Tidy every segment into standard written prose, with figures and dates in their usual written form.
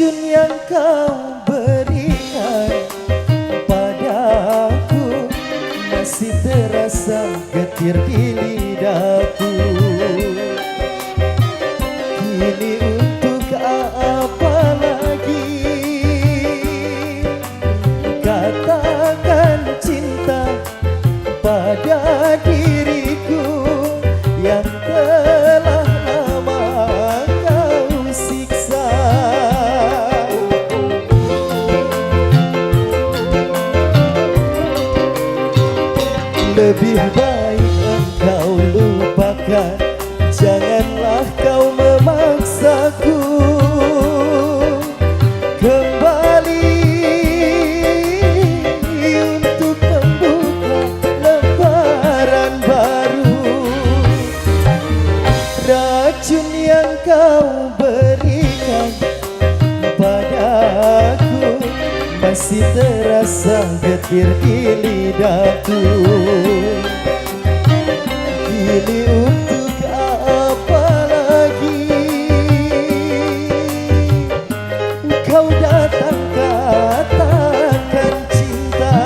racun yang kau berikan padaku masih terasa getir di lidahku. Kini untuk apa lagi katakan cinta pada diriku yang telah lama kau siksa. Lebih baik engkau lupakan, janganlah kau memaksaku kembali untuk membuka lembaran baru. Racun yang kau berikan padaku masih terasa getir di lidahku. Kini untuk apa lagi kau datang katakan cinta.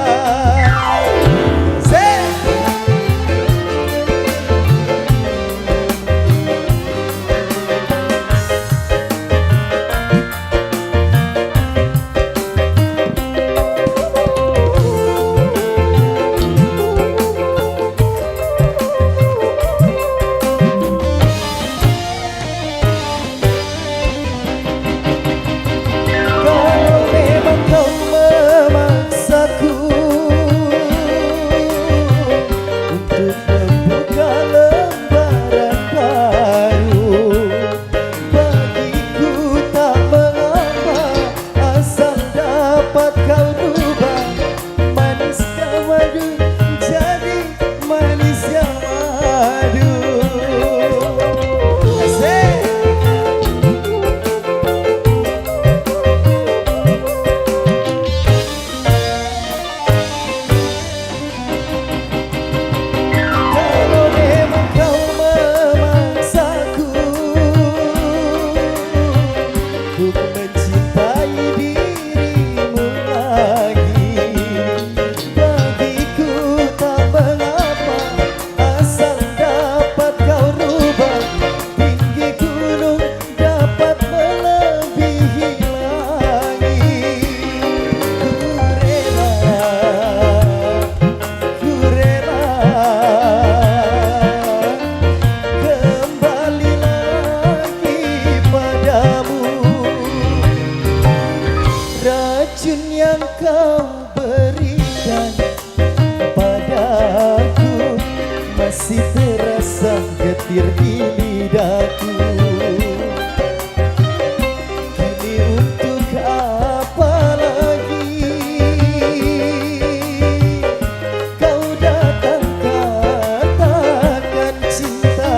Racun yang kau berikan padaku masih terasa getir di lidahku. Kini untuk apa lagi kau datang katakan cinta.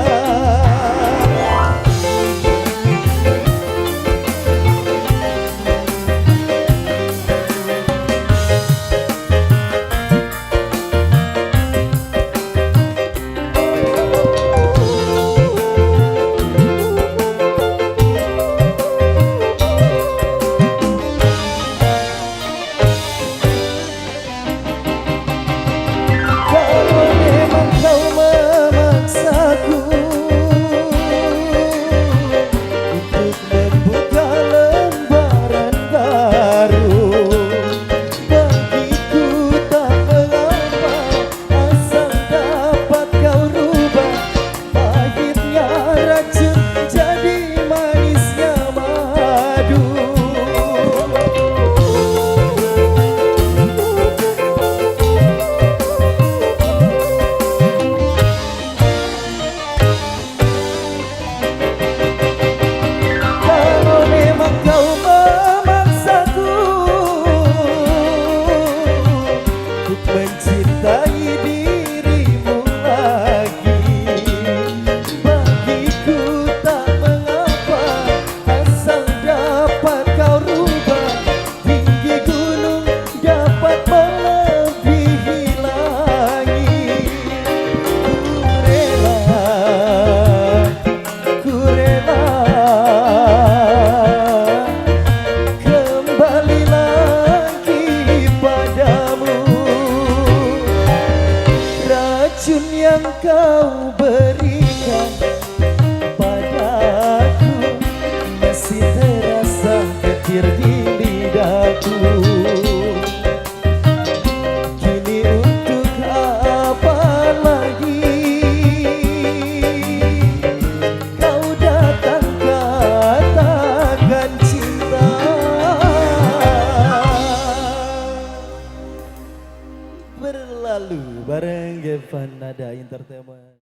getir di lidahku. Kini untuk apa lagi kau datang katakan cinta. Berlalu bareng Gevan Nada Entertainment.